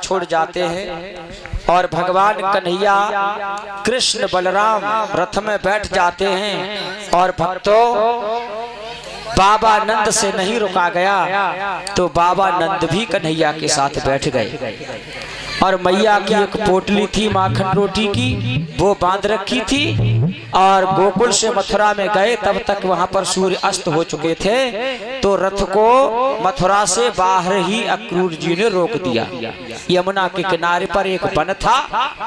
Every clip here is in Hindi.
छोड़ जाते हैं और भगवान कन्हैया कृष्ण बलराम रथ में बैठ जाते हैं। और भक्तों, बाबा नंद से नहीं रुका गया तो बाबा नंद भी कन्हैया के साथ बैठ गए। और मैया की एक पोटली थी माखन रोटी की, वो बांध रखी थी। और गोकुल से मथुरा में गए, तब तक वहां पर सूर्य अस्त हो चुके थे। तो रथ को मथुरा से बाहर ही अक्रूर जी ने रोक दिया। यमुना के किनारे पर एक वन था,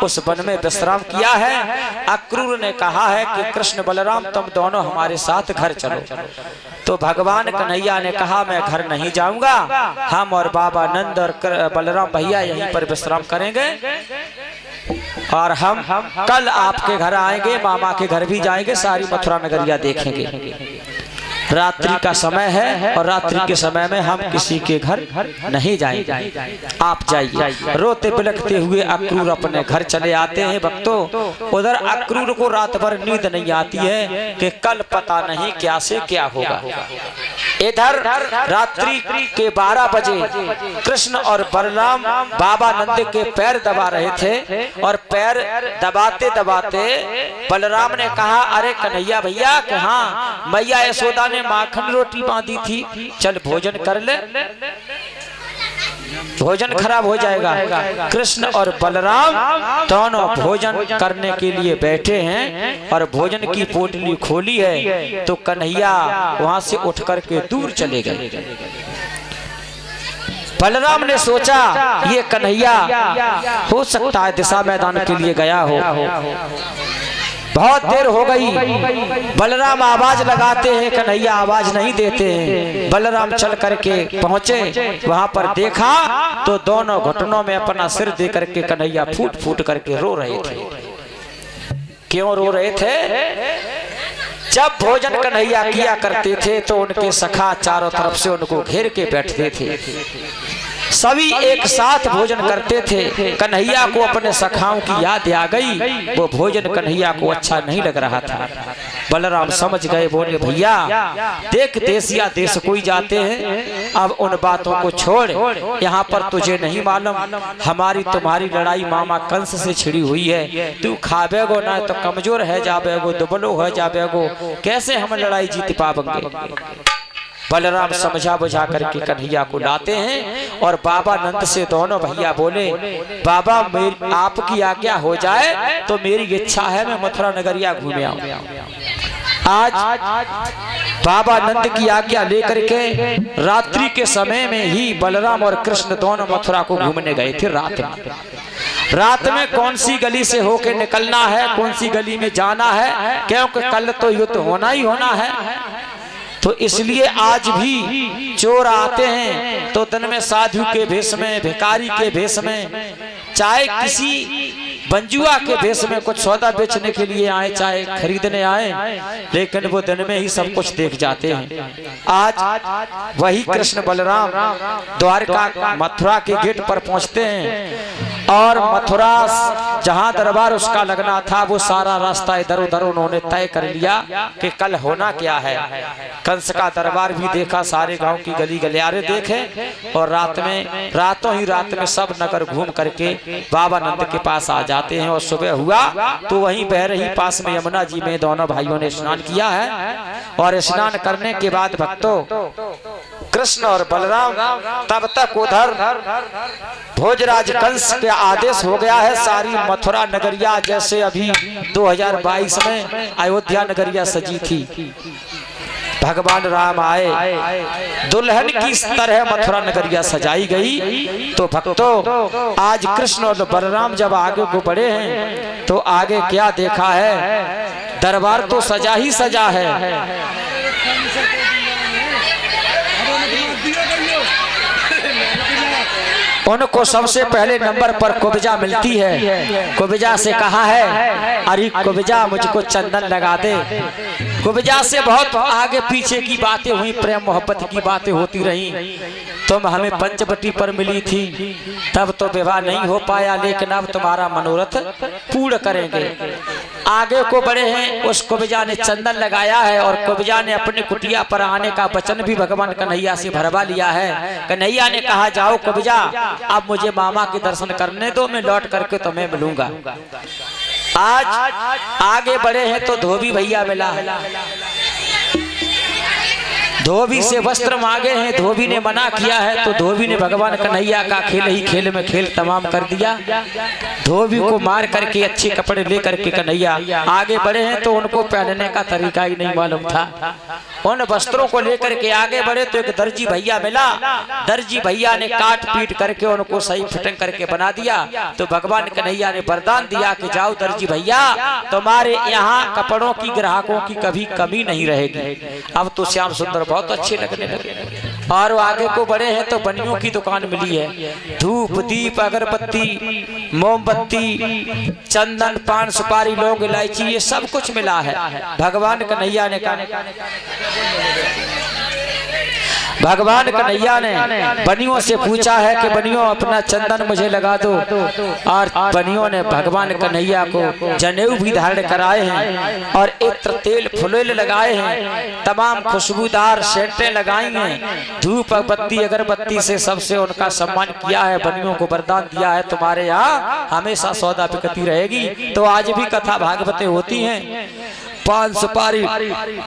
उस वन में विश्राम किया है। अक्रूर ने कहा है कि कृष्ण बलराम तुम दोनों हमारे साथ घर चलो। तो भगवान कन्हैया ने कहा मैं घर नहीं जाऊंगा, हम और बाबा नंद और बलराम भैया यहीं पर विश्राम करेंगे और हम कल आपके घर आएंगे, मामा के घर भी जाएंगे, सारी मथुरा नगरिया देखेंगे। रात्रि का समय है और रात्रि के समय में हम किसी के घर नहीं जाएंगे, आप जाइए। रोते बिलखते हुए अक्रूर अपने घर चले आते हैं। भक्तों, उधर अक्रूर को रात भर नींद नहीं आती है कि कल पता नहीं क्या से क्या होगा। इधर रात्रि के 12 बजे कृष्ण और बलराम बाबा नंद के पैर दबा रहे थे। और पैर दबाते दबाते बलराम ने कहा, अरे कन्हैया भैया, कहाँ मैया यशोदा ने माखन रोटी बांधी थी, चल भोजन कर ले, भोजन खराब हो जाएगा। कृष्ण और बलराम दोनों भोजन करने के लिए बैठे हैं और भोजन की पोटली खोली है तो कन्हैया वहां से उठ करके दूर चले गए। बलराम ने सोचा ये कन्हैया हो सकता है दिशा मैदान के लिए गया हो, बहुत देर हो गई। बलराम आवाज लगाते हैं, कन्हैया आवाज नहीं देते हैं। बलराम चल करके पहुंचे, वहां पर देखा तो दोनों घुटनों में अपना सिर दे करके कन्हैया फूट फूट करके रो रहे थे। क्यों रो रहे थे? जब भोजन कन्हैया किया करते थे तो उनके सखा चारों तरफ से उनको घेर के बैठते थे, सभी एक साथ भोजन करते थे। कन्हैया को अपने सखाओं की याद आ गई, वो भोजन कन्हैया को अच्छा नहीं लग रहा था। बलराम समझ गए, बोले भैया देख देश या देश कोई जाते हैं, अब उन बातों को छोड़, यहाँ पर तुझे नहीं मालूम हमारी तुम्हारी लड़ाई मामा कंस से छिड़ी हुई है, तू खाबेगो ना तो कमजोर है जाबेगो, दुबलो है जाबेगो, कैसे हम लड़ाई जीत पाएंगे। बलराम समझा बुझा करके कन्हैया को लाते हैं और बाबा नंद से दोनों भैया बोले, बाबा आपकी आज्ञा हो जाए तो मेरी इच्छा है मैं मथुरा नगरिया घूमे आऊं। आज बाबा नंद की आज्ञा लेकर के रात्रि के समय में ही बलराम और कृष्ण दोनों मथुरा को घूमने गए थे। रात में कौन सी गली से होके निकलना है, कौन सी गली में जाना है, क्योंकि कल तो युद्ध होना ही होना है। तो इसलिए आज भी चोर आते हैं तो दिन में साधु के भेष में, भिखारी के भेष में, चाहे किसी बंजुआ के भेष में कुछ सौदा बेचने के लिए आए, चाहे खरीदने आए, लेकिन वो दिन में ही सब कुछ देख जाते हैं। आज वही कृष्ण बलराम द्वारका मथुरा के गेट पर पहुंचते हैं और मथुरा जहां दरबार उसका लगना था वो सारा रास्ता इधर उधर उन्होंने तय कर लिया कि कल होना क्या है। कंस का दरबार भी देखा, सारे गांव की गली गलियारे देखे और रातों ही रात में सब नगर घूम करके बाबा नंद के पास आ जाते हैं। और सुबह हुआ तो वहीं बह रही पास में यमुना जी में दोनों भाइयों ने स्नान किया है। और स्नान करने के बाद भक्तों कृष्ण और बलराम तब तक उधर भोजराज कंस के आदेश हो गया है, सारी मथुरा नगरिया जैसे अभी 2022 में अयोध्या नगरिया सजी थी। भगवान राम आए, दुल्हन की तरह मथुरा नगरिया सजाई गई। तो भक्तों आज कृष्ण और बलराम जब आगे को बढ़े हैं तो आगे क्या देखा है, दरबार तो सजा ही सजा है। उनको सबसे पहले नंबर पर कुब्जा मिलती है। कुब्जा से कहा है, अरे कुब्जा मुझको चंदन लगा दे। कुब्जा से बहुत आगे पीछे की बातें हुई, प्रेम मोहब्बत की बातें होती रही। तुम हमें पंचवटी पर मिली थी, तब तो विवाह नहीं हो पाया, लेकिन अब तुम्हारा मनोरथ पूर्ण करेंगे। आगे को बढ़े हैं। उस कुब्जा ने चंदन लगाया है और कुब्जा ने अपनी कुटिया पर आने का वचन भी भगवान कन्हैया से भरवा लिया है। कन्हैया ने कहा जाओ कुब्जा, अब मुझे मामा के दर्शन करने दो, मैं लौट करके तुम्हें मिलूंगा। आज आगे बढ़े हैं तो धोबी भैया मिला है। धोबी से वस्त्र मांगे हैं, धोबी ने मना किया है तो धोबी ने भगवान कन्हैया का खेल ही खेल में खेल तमाम कर दिया। धोबी को मार करके अच्छे कपड़े लेकर के कन्हैया आगे बढ़े हैं तो उनको पहनने का तरीका ही नहीं मालूम था। उन वस्त्रों को लेकर के आगे बढ़े तो एक दर्जी भैया मिला। दर्जी भैया ने काट पीट करके उनको सही फिटिंग करके बना दिया। तो भगवान कन्हैया ने वरदान दिया कि जाओ दर्जी भैया, तुम्हारे यहाँ कपड़ों की ग्राहकों की कभी कमी नहीं रहेगी। अब तो श्याम सुंदर बहुत अच्छे लगने लगे। और आगे को बढ़े हैं तो बनियों की दुकान मिली है। धूप दीप अगरबत्ती मोमबत्ती चंदन पान सुपारी लौंग इलायची ये सब कुछ मिला है। भगवान कन्हैया ने बनियों से पूछा है कि बनियों अपना चंदन मुझे लगा दो। और बनियों ने भगवान कन्हैया को जनेऊ भी धारण कराए हैं और इत्र तेल फुलेल लगाए हैं, तमाम खुशबूदार सेंटें लगाई हैं, धूप बत्ती अगरबत्ती से सबसे उनका सम्मान किया है। बनियों को वरदान दिया है तुम्हारे यहाँ हमेशा सौदा बिकती रहेगी। तो आज भी कथा भागवतें होती हैं। पान सुपारी